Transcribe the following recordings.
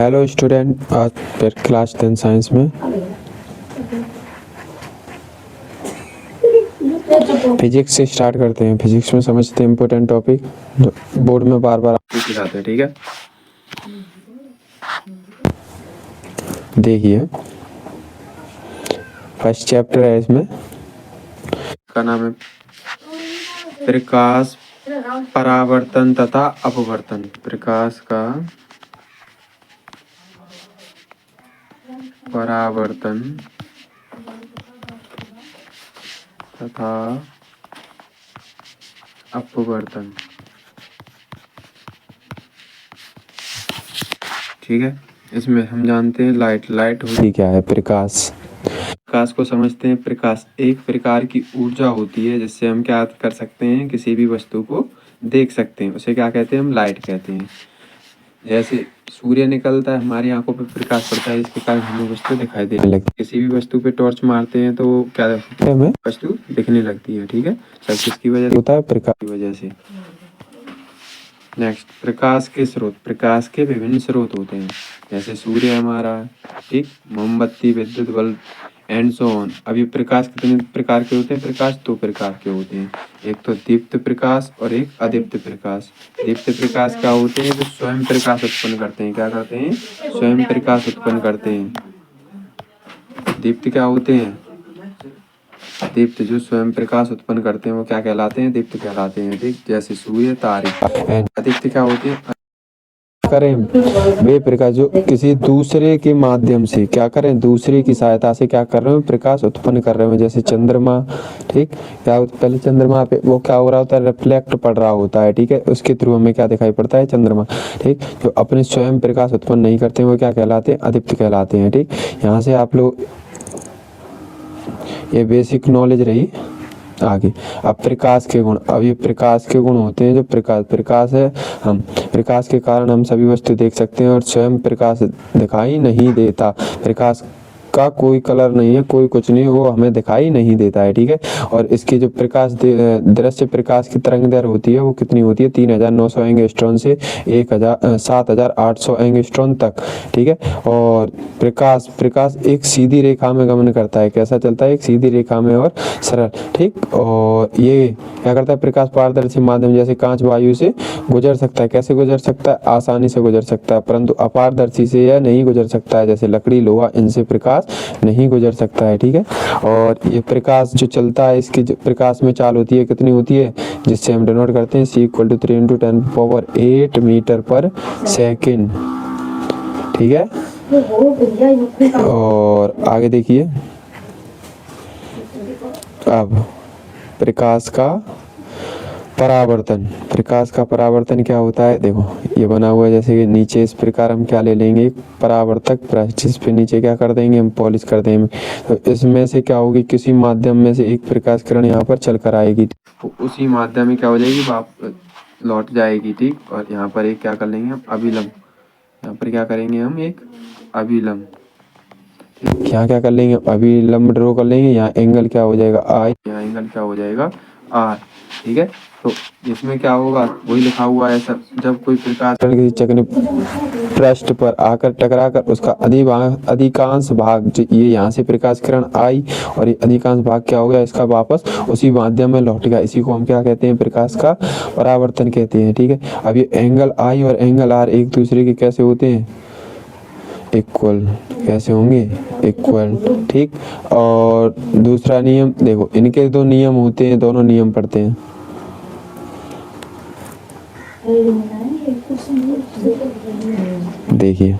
Hello student, आज फिर class 10 science में फिजिक्स से स्टार्ट करते हैं। फिजिक्स में समझते हैं इम्पोर्टेंट टॉपिक जो बोर्ड में बार बार आपको सिखाते हैं। ठीक है, देखिए फर्स्ट चैप्टर है, इसमें का नाम है प्रकाश परावर्तन तथा अपवर्तन। प्रकाश का परावर्तन तथा अपवर्तन। ठीक है, इसमें हम जानते हैं लाइट होती क्या है। प्रकाश को समझते हैं। प्रकाश एक प्रकार की ऊर्जा होती है जिससे हम क्या कर सकते हैं, किसी भी वस्तु को देख सकते हैं। उसे क्या कहते हैं, हम लाइट कहते हैं। जैसे सूर्य निकलता है, हमारी आंखों पर प्रकाश पड़ता है, इसके कारण हमें वस्तु दिखाई देने लगती है। किसी भी वस्तु पे टॉर्च मारते हैं तो क्या होता है, हमें वस्तु दिखने लगती है। ठीक है, सब किसकी वजह से होता है, प्रकाश की वजह से। नेक्स्ट, प्रकाश के स्रोत। प्रकाश के विभिन्न स्रोत होते हैं, जैसे सूर्य हमारा, ठीक, मोमबत्ती, विद्युत बल्ब एंड सो ऑन। अभी प्रकाश कितने प्रकार के होते हैं? प्रकाश दो प्रकार के होते हैं, एक तो दीप्त प्रकाश और एक अदीप्त प्रकाश। दीप्त प्रकाश क्या होते हैं? जो स्वयं प्रकाश उत्पन्न करते हैं। क्या करते हैं? स्वयं प्रकाश उत्पन्न करते हैं। दीप्त क्या होते हैं? दीप्त जो स्वयं प्रकाश उत्पन्न करते हैं वो क्या कहलाते हैं? दीप्त कहलाते हैं। ठीक, जैसे सूर्य, तारे। अदीप्त क्या होते हैं? करें वे प्रकाश जो किसी दूसरे के माध्यम से क्या करें, दूसरे की सहायता से क्या कर रहे हो, प्रकाश उत्पन्न कर रहे हो। जैसे चंद्रमा, ठीक, क्या पहले चंद्रमा पे वो क्या हो रहा होता है, रिफ्लेक्ट पड़ रहा होता है। ठीक है, उसके थ्रू हमें क्या दिखाई पड़ता है, चंद्रमा। ठीक, जो अपने स्वयं प्रकाश उत्पन्न नहीं करते हैं वो क्या कहलाते हैं, अदीप्त कहलाते हैं। ठीक, यहाँ से आप लोग ये बेसिक नॉलेज रही। आगे अब प्रकाश के गुण। अब ये प्रकाश के गुण होते हैं, जो प्रकाश है, हम प्रकाश के कारण हम सभी वस्तु देख सकते हैं और स्वयं प्रकाश दिखाई नहीं देता। प्रकाश का कोई कलर नहीं है, कोई कुछ नहीं, वो हमें दिखाई नहीं देता है। ठीक है, और इसकी जो प्रकाश दृश्य प्रकाश की तरंग दैर्घ्य होती है वो कितनी होती है, 3900 एंगस्ट्रॉम से 7800 एंगस्ट्रॉम तक। ठीक है, और प्रकाश एक सीधी रेखा में गमन करता है। कैसा चलता है? एक सीधी रेखा में और सरल। ठीक, और ये क्या करता है, प्रकाश पारदर्शी माध्यम जैसे कांच वायु से गुजर सकता है। कैसे गुजर सकता है? आसानी से गुजर सकता है, परंतु अपारदर्शी से यह नहीं गुजर सकता है, जैसे लकड़ी, लोहा, इनसे प्रकाश नहीं गुजर सकता है। ठीक है, और ये प्रकाश जो चलता है, इसकी जो प्रकाश में चाल होती है कितनी होती है, जिससे हम डिनोट करते हैं C = 3 × 10⁸ मीटर पर सेकेंड। ठीक है, और आगे देखिए अब प्रकाश का परावर्तन। प्रकाश का परावर्तन क्या होता है? देखो ये बना हुआ है, जैसे कि नीचे इस प्रकार हम क्या ले लेंगे, परावर्तक ब्रश, जिस पे नीचे क्या कर देंगे, हम पॉलिश कर देंगे। तो इसमें से क्या होगी, किसी माध्यम में से एक प्रकाश किरण यहाँ पर चल कर आएगी, तो उसी माध्यम में क्या हो जाएगी, वापस लौट जाएगी। ठीक, और यहाँ पर एक क्या कर लेंगे हम, अभिलंब। यहाँ पर क्या करेंगे हम, एक अभिलंब। यहाँ क्या कर लेंगे, अभिलंब ड्रॉ कर लेंगे। यहाँ एंगल क्या हो जाएगा, I, यहाँ एंगल क्या हो जाएगा, R। ठीक है, तो इसमें क्या होगा, वही लिखा हुआ है सब। जब कोई प्रकाश किसी चक्र पृष्ठ पर आकर टकराकर उसका अधिकांश भाग, ये यहाँ से प्रकाश किरण आई और ये अधिकांश भाग क्या हो गया, इसका वापस उसी माध्यम में लौट गया। इसी को हम क्या कहते हैं, प्रकाश का परावर्तन कहते हैं। ठीक है, अब ये एंगल I और एंगल R एक दूसरे के कैसे होते हैं, इक्वल। कैसे होंगे, इक्वल। ठीक, और दूसरा नियम देखो, इनके दो नियम होते हैं, दोनों नियम पढ़ते हैं। देखिए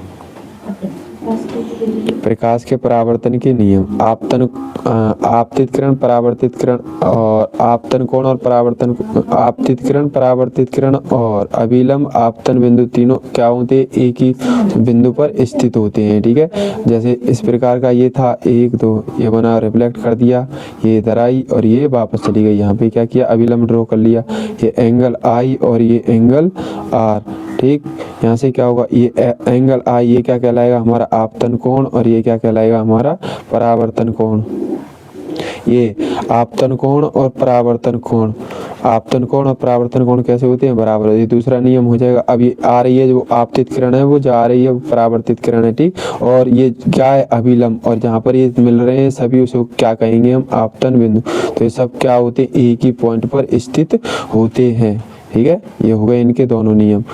प्रकाश के परावर्तन के नियम। आपतित किरण, परावर्तित किरण, और आपतन कोण और परावर्तन, आपतित किरण, परावर्तित किरण और अभिलंब आपतन बिंदु तीनों क्या होते हैं, एक ही बिंदु पर स्थित होते हैं। ठीक है, जैसे इस प्रकार का ये था, 1 2, ये बना, रिफ्लेक्ट कर दिया, ये इधर आई और ये वापस चली गई। यहाँ पे क्या किया, अभिलंब ड्रॉ कर लिया, ये एंगल I और ये एंगल R। ठीक, यहाँ से क्या होगा, ये एंगल I ये क्या कहलाएगा, हमारा आपतन कोण, और ये क्या कहलाएगा, हमारा परावर्तन कोण। ये आपतन कोण और परावर्तन कोण, आपतन कोण और परावर्तन कोण कैसे होते हैं, बराबर। ये दूसरा नियम हो जाएगा। अब ये आ रही है जो आपतित किरण है वो जा रही है, परावर्तित किरण है, ठीक। और ये क्या है, अभिलंब, और जहाँ पर ये मिल रहे हैं सभी उसको क्या कहेंगे हम, आपतन बिंदु। तो ये सब क्या होते हैं, एक ही पॉइंट पर स्थित होते हैं, ठीक है। ये हो गए इनके दोनों नियम।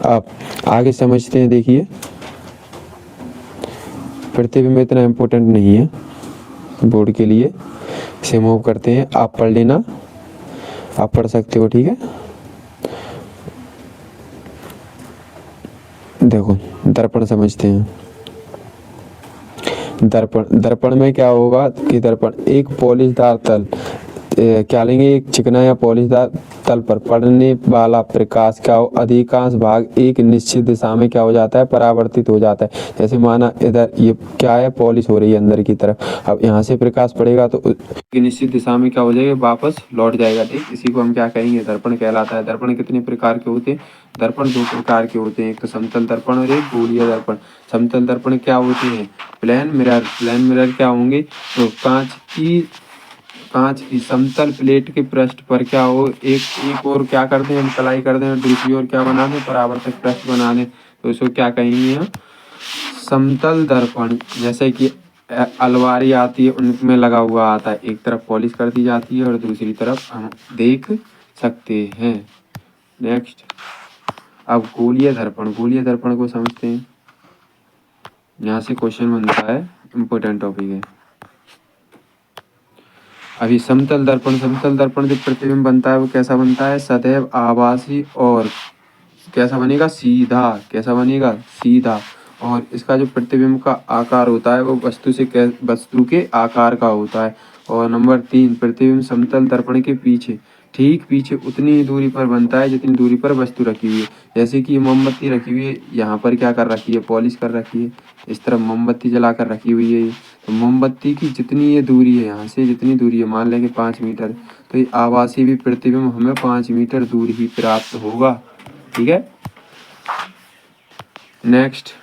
अब आगे समझते हैं। देखिए प्रतिबिंब इतना इम्पोर्टेंट नहीं है बोर्ड के लिए, इसे मूव करते हैं। आप पढ़ लेना, आप पढ़ सकते हो, ठीक है। देखो दर्पण समझते हैं। दर्पण, दर्पण में क्या होगा कि दर्पण एक पॉलिशदार तल, क्या लेंगे, एक चिकना या पॉलिशदार तल पर पड़ने वाला प्रकाश का अधिकांश भाग एक निश्चित दिशा में क्या हो जाता है, परावर्तित हो जाता है। जैसे माना इधर ये क्या है, पॉलिश हो रही है अंदर की तरफ, अब यहाँ से प्रकाश पड़ेगा तो एक निश्चित दिशा में क्या हो जाएगा, वापस लौट जाएगा, ठीक। इसी को हम क्या कहेंगे, दर्पण कहलाता है। दर्पण कितने प्रकार के होते हैं, दर्पण दो प्रकार के होते हैं, एक तो समतल दर्पण और एक गोलीय दर्पण। समतल दर्पण क्या होते हैं, प्लेन मिरर। प्लेन मिरर क्या होंगे, तो कांच की समतल प्लेट के पृष्ठ पर क्या हो, एक और क्या करते हैं हम, कलाई करते हैं, दूसरी ओर क्या बना दें, परावर्तक पृष्ठ बना दें, तो इसको क्या कहेंगे हम, समतल दर्पण। जैसे कि अलमारी आती है उनमें लगा हुआ आता है, एक तरफ पॉलिश कर दी जाती है और दूसरी तरफ हम देख सकते हैं। नेक्स्ट, अब गोलीय दर्पण। गोलीय दर्पण को समझते हैं, यहाँ से क्वेश्चन बनता है, इम्पोर्टेंट टॉपिक है। अभी समतल दर्पण, समतल दर्पण जो प्रतिबिंब बनता है वो कैसा बनता है, सदैव आभासी और कैसा बनेगा, सीधा। कैसा बनेगा, सीधा। और इसका जो प्रतिबिंब का आकार होता है वो वस्तु के आकार का होता है। और नंबर 3, प्रतिबिंब समतल दर्पण के पीछे, ठीक पीछे उतनी ही दूरी पर बनता है जितनी दूरी पर वस्तु रखी हुई है। जैसे कि मोमबत्ती रखी हुई है, यहाँ पर क्या कर रखी है, पॉलिश कर रखी है, इस तरफ मोमबत्ती जला कर रखी हुई है। तो मोमबत्ती की जितनी ये दूरी है, यहाँ से जितनी दूरी है, मान लेंगे 5 मीटर, तो ये आभासी भी प्रतिबिंब हमें 5 मीटर दूर ही प्राप्त होगा, ठीक है। नेक्स्ट,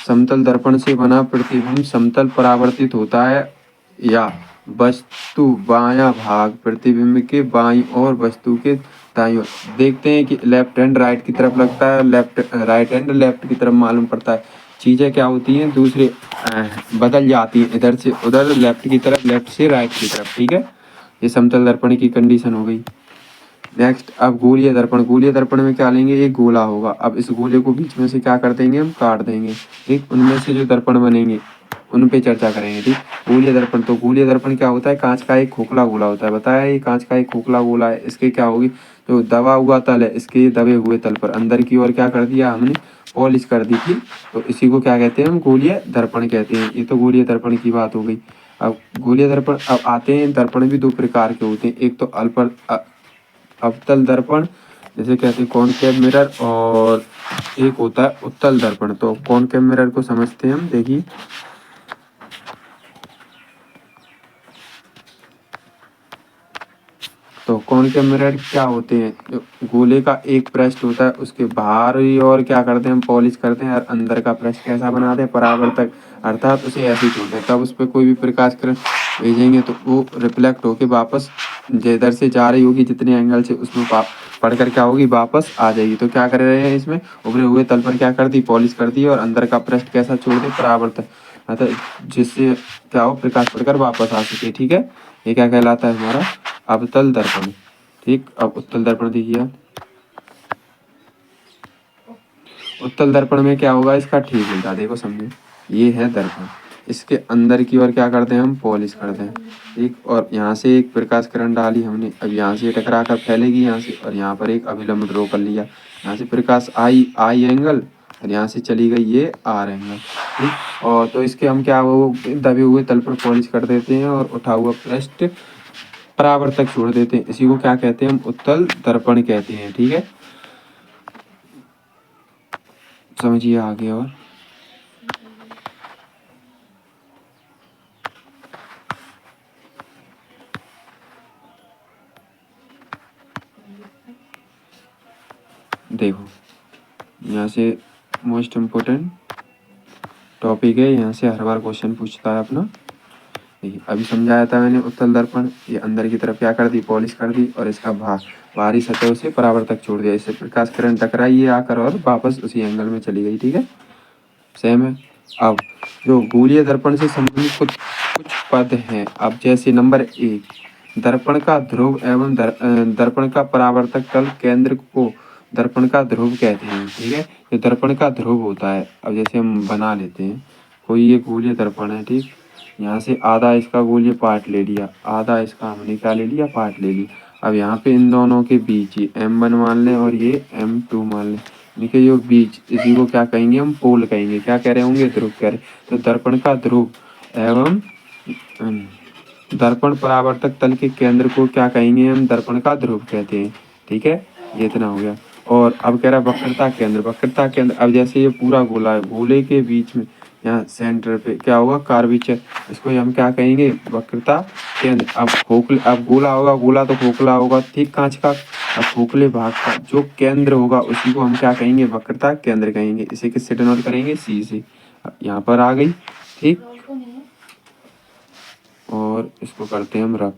समतल दर्पण से बना प्रतिबिंब समतल परावर्तित होता है या वस्तु बायां भाग प्रतिबिंब के बाईं और वस्तु के दाईं ओर। देखते हैं कि लेफ्ट हैंड राइट की तरफ लगता है, राइट हैंड लेफ्ट की तरफ मालूम पड़ता है। चीजें क्या होती हैं, दूसरे बदल जाती हैं, इधर से उधर, लेफ्ट की तरफ, लेफ्ट से राइट की तरफ, ठीक है। ये समतल दर्पण की कंडीशन हो गई। नेक्स्ट, अब गोलीय दर्पण। गोलीय दर्पण में क्या लेंगे, एक गोला होगा, अब इस गोले को बीच में से क्या कर देंगे, हम काट देंगे, ठीक। उनमें से जो दर्पण बनेंगे उन पे चर्चा करेंगे, ठीक। गोलीय दर्पण, तो गोलीय दर्पण क्या होता है, कांच का एक खोखला गोला होता है, बताया ये कांच का एक खोखला गोला है। इसके क्या होगी, जो दबा हुआ तल है, इसके दबे हुए तल पर अंदर की ओर क्या कर दिया हमने, पॉलिश कर दी थी, तो इसी को क्या कहते हैं हम, गोलीय दर्पण कहते हैं। ये तो गोलीय दर्पण की बात हो गई। अब गोलीय दर्पण, अब आते हैं, दर्पण भी दो प्रकार के होते हैं, एक तो अवतल दर्पण, जैसे कहते हैं कॉनकेव मिरर, और एक होता है उत्तल दर्पण। तो कॉनकेव मिरर को समझते हैं हम। देखिए तो कॉनकेव मिरर क्या होते हैं, जो गोले का एक पृष्ठ होता है उसके बाहरी और क्या करते हैं हम, पॉलिश करते हैं, और अंदर का पृष्ठ कैसा बनाते हैं, परावर्तक, अर्थात उसे ऐसे ही छोड़ते हैं। तब उस पर कोई भी प्रकाश किरण भेजेंगे तो वो रिफ्लेक्ट होके वापस जिधर से जा रही होगी, जितने एंगल से, उसमें पढ़कर क्या होगी, वापस आ जाएगी। तो क्या कर रहे हैं, इसमें उभरे हुए तल पर क्या कर दी, पॉलिश कर दी, और अंदर का पृष्ठ कैसा छोड़ दे, परावर्तक, अर्थात जिससे क्या हो, प्रकाश पड़कर वापस आ सके, ठीक है। ये क्या कहलाता है, हमारा अवतल दर्पण, ठीक। अब उत्तल दर्पण देखिए, उत्तल दर्पण में क्या होगा, इसका ठीक उल्टा, देखो समझे, ये है दर्पण, इसके अंदर की ओर क्या करते हैं हम, पॉलिश करते हैं, ठीक। और यहाँ से एक प्रकाश किरण डाली हमने, अब यहाँ से टकरा कर फैलेगी यहाँ से, और यहाँ पर एक अभिलंब ड्रॉ कर लिया, यहाँ से प्रकाश आई एंगल, और यहाँ से चली गई ये आर एंगल, ठीक। और तो इसके हम क्या, वो दबे हुए तल पर पॉलिश कर देते हैं और उठा हुआ पृष्ठ परावर्तक छोड़ देते हैं। इसी को क्या कहते हैं हम, उत्तल दर्पण कहते हैं, ठीक है। समझिए आगे। और देखो यहाँ से मोस्ट इम्पोर्टेंट, टॉपिक है, यहाँ से हर बार क्वेश्चन पूछता है अपना। देखिए अभी समझाया था मैंने, उत्तल दर्पण ये अंदर की तरफ क्या कर दी, पॉलिश कर दी और इसका बाहरी सतह से परावर्तक छोड़ दिया। इससे प्रकाश किरण टकराई आकर और वापस उसी एंगल में चली गई। ठीक है, सेम है। अब जो गोलीय दर्पण से संबंधित कुछ पद हैं, अब जैसे नंबर 1, दर्पण का ध्रुव एवं दर्पण का परावर्तक तल केंद्र को दर्पण का ध्रुव कहते हैं। ठीक है, ये दर्पण का ध्रुव होता है। अब जैसे हम बना लेते हैं, कोई ये गोलीय दर्पण है, ठीक, यहाँ से आधा इसका गोलीय पार्ट ले लिया, आधा इसका हमने क्या ले लिया, पार्ट ले लिया। अब यहाँ पे इन दोनों के बीच ही M1 मान लें और ये M2 मान लें, इनके जो बीच, इसी को क्या कहेंगे हम, पोल कहेंगे। क्या कह रहे होंगे, ध्रुव कह रहे। तो दर्पण का ध्रुव एवं दर्पण परावर्तक तल के केंद्र को क्या कहेंगे हम, दर्पण का ध्रुव कहते हैं। ठीक है, ये इतना हो गया। और अब कह रहा है वक्रता केंद्र, वक्रता केंद्र। अब जैसे ये पूरा गोला है, गोले के बीच में यहाँ सेंटर पे क्या होगा, कर्वेचर, इसको हम क्या कहेंगे, वक्रता केंद्र। अब खोखले, अब गोला होगा, गोला तो खोखला होगा, ठीक, कांच का। अब खोखले भाग का जो केंद्र होगा उसी को हम क्या कहेंगे, वक्रता केंद्र कहेंगे। इसे किससे डिनोट करेंगे, सी से। यहाँ पर आ गई, ठीक। और इसको करते हैं हम रफ।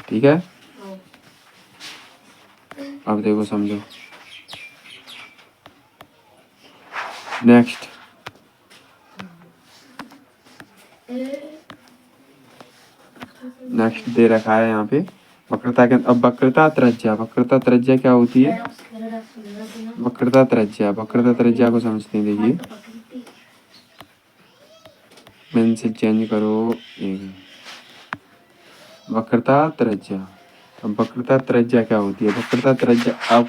ठीक है, अब देखो समझो। नेक्स्ट दे रखा है यहाँ पे वक्रता के। अब वक्रता त्रिज्या, वक्रता त्रिज्या क्या होती है, वक्रता त्रिज्या, वक्रता त्रिज्या को समझते हैं। देखिए पेंसिल चेंज करो, वक्रता त्रिज्या। अब वक्रता त्रिज्या क्या होती है, वक्रता त्रिज्या, अब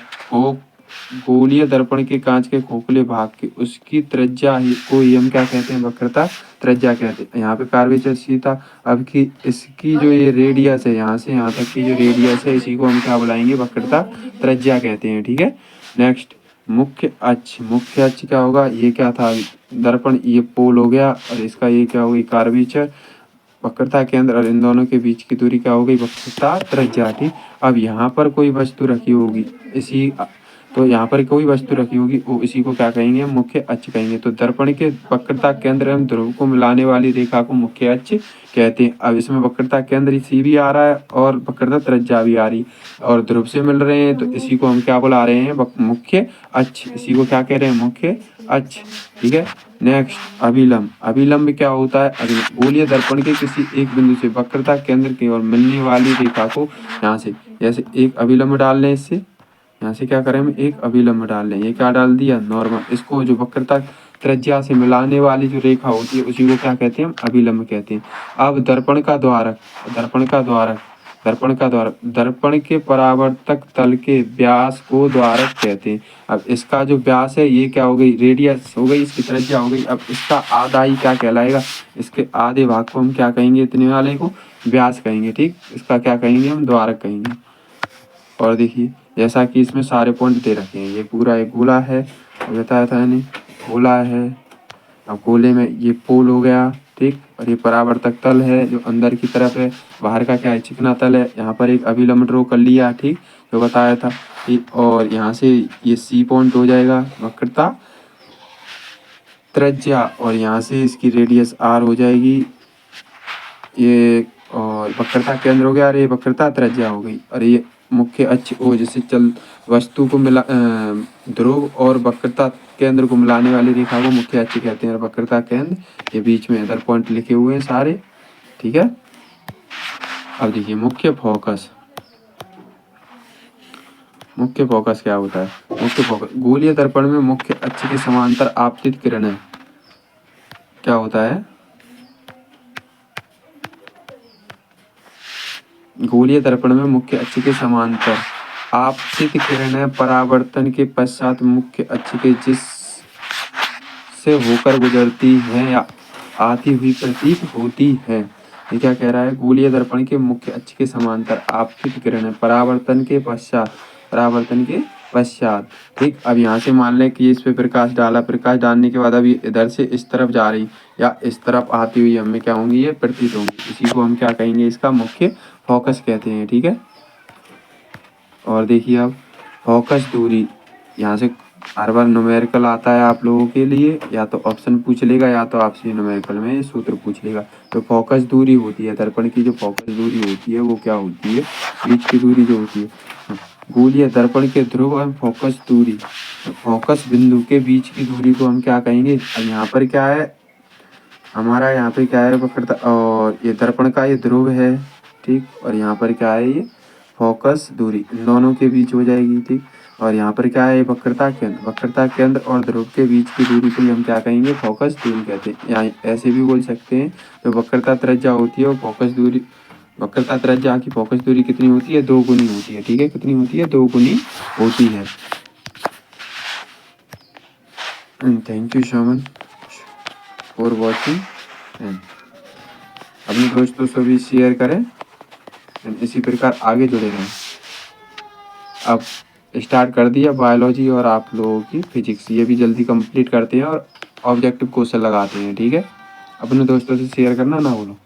गोलीय दर्पण के कांच के खोखले भाग की उसकी त्रिज्या ही को ही हम क्या कहते हैं, वक्रता त्रिज्या कहते हैं। यहाँ पे कर्वेचर सीधा, अब की इसकी जो ये रेडियस है, यहाँ से यहाँ तक की जो रेडियस है, इसी को हम क्या बुलाएंगे, वक्रता त्रिज्या कहते हैं। ठीक है, नेक्स्ट मुख्य अक्ष, मुख्य अक्ष क्या होगा, ये क्या था, दर्पण, ये पोल हो गया, और इसका ये क्या होगी, कर्वेचर। वक्रता केंद्र और इन दोनों के बीच की दूरी क्या हो गई, वक्रता त्रिज्या। ठीक, अब यहाँ पर कोई वस्तु रखी होगी, इसी, तो यहाँ पर कोई वस्तु रखी होगी, वो इसी को क्या कहेंगे, मुख्य अक्ष कहेंगे। तो दर्पण के वक्रता केंद्र एवं ध्रुव को मिलाने वाली रेखा को मुख्य अक्ष कहते हैं। अब इसमें वक्रता केंद्र सी भी आ रहा है और वक्रता त्रिज्या भी आ रही और ध्रुव से मिल रहे हैं, तो इसी को हम क्या बुला रहे हैं, मुख्य अक्ष। इसी को क्या कह रहे हैं, मुख्य अक्ष। ठीक है, नेक्स्ट अभिलंब, अभिलंब क्या होता है, अभिलंब गोलीय दर्पण के किसी एक बिंदु से वक्रता केंद्र की ओर मिलने वाली रेखा को, यहाँ से जैसे एक अभिलंब डाल लें, इससे यहाँ से क्या करें हम, एक अभिलंब डाल लें, ये क्या डाल दिया, नॉर्मल। इसको जो वक्रता त्रिज्या से मिलाने वाली जो रेखा होती है उसी को क्या कहते हैं, हम अभिलंब कहते हैं। अब दर्पण का द्वारक, दर्पण का द्वारक, दर्पण का द्वारक, दर्पण के परावर्तक तल के व्यास को द्वारक कहते हैं। अब इसका जो व्यास है ये क्या हो गई, रेडियस हो गई, इसकी त्रिज्या हो गई। अब इसका आधा ही क्या कहलाएगा, इसके आधे भाग को हम क्या कहेंगे, इतने वाले को व्यास कहेंगे। ठीक, इसका क्या कहेंगे, हम द्वारक कहेंगे। और देखिए जैसा कि इसमें सारे पॉइंट दे रखे हैं, ये पूरा एक गोला है, बताया था मैंने, गोला है। अब गोले में ये पोल हो गया, ठीक, और ये परावर्तक तल है जो अंदर की तरफ है, बाहर का क्या है, चिकना तल है। यहाँ पर एक अभिलंब ड्रॉ कर लिया, ठीक, जो बताया था, ठीक। और यहाँ से ये सी पॉइंट हो जाएगा वक्रता त्रिज्या, और यहाँ से इसकी रेडियस आर हो जाएगी ये, और वक्रता केंद्र हो गया, और ये वक्रता त्रिज्या हो गई। और ये मुख्य अक्ष ओ, जिससे चल वस्तु को मिला, ध्रुव और वक्रता केंद्र को मिलाने वाली रेखा को मुख्य अक्ष कहते हैं। और वक्रता केंद्र ये बीच में इधर पॉइंट लिखे हुए हैं सारे। ठीक है, अब देखिए मुख्य फोकस, मुख्य फोकस क्या होता है, मुख्य फोकस गोलीय दर्पण में मुख्य अक्ष के समांतर आपतित किरणें क्या होता है, गोलीय दर्पण में मुख्य अक्ष के समांतर आपतित किरणें परावर्तन के पश्चात मुख्य अक्ष के जिस से होकर गुजरती हैं या आती हुई प्रतीत होती है। ये क्या कह रहा है, गोलीय दर्पण के मुख्य अक्ष के समांतर आपतित किरणें परावर्तन के पश्चात, परावर्तन के पश्चात। ठीक, अब यहाँ से मान लें कि इस पे प्रकाश डाला, प्रकाश डालने के बाद अभी इधर से इस तरफ जा रही या इस तरफ आती हुई हमें क्या होंगी, ये प्रतीत होंगी। इसी को हम क्या कहेंगे, इसका मुख्य फोकस कहते हैं। ठीक है, और देखिए अब फोकस दूरी, यहाँ से हर बार न्यूमेरिकल आता है आप लोगों के लिए, या तो ऑप्शन पूछ लेगा या तो आपसे न्यूमेरिकल में सूत्र पूछ लेगा। तो फोकस दूरी होती है दर्पण की, जो फोकस दूरी होती है वो क्या होती है, बीच की दूरी जो होती है। गोलीय दर्पण के ध्रुव एवं फोकस दूरी, फोकस बिंदु के बीच की दूरी को हम क्या कहेंगे। यहाँ पर क्या है हमारा, यहाँ पे क्या है वक्रता, और ये दर्पण का ये ध्रुव है, ठीक। और यहाँ पर क्या है, ये फोकस दूरी इन दोनों के बीच हो जाएगी, ठीक। और यहाँ पर क्या है, वक्रता केंद्र, वक्रता केंद्र और ध्रुव के बीच की दूरी को हम क्या कहेंगे, फोकस दूरी कहते हैं। यहाँ ऐसे भी बोल सकते हैं, तो वक्रता त्रिज्या होती है और फोकस दूरी, वक्रता त्रिज्या की फोकस दूरी कितनी होती है, 2 गुनी होती है, ठीक है। कितनी होती है, 2 गुनी होती है। Thank you so much for watching, अपने दोस्तों से भी शेयर करें, इसी प्रकार आगे जुड़े रहें। अब स्टार्ट कर दिया बायोलॉजी और आप लोगों की फिजिक्स, ये भी जल्दी कंप्लीट करते हैं और ऑब्जेक्टिव क्वेश्चन लगाते हैं, ठीक है। अपने दोस्तों से शेयर करना ना भूलो।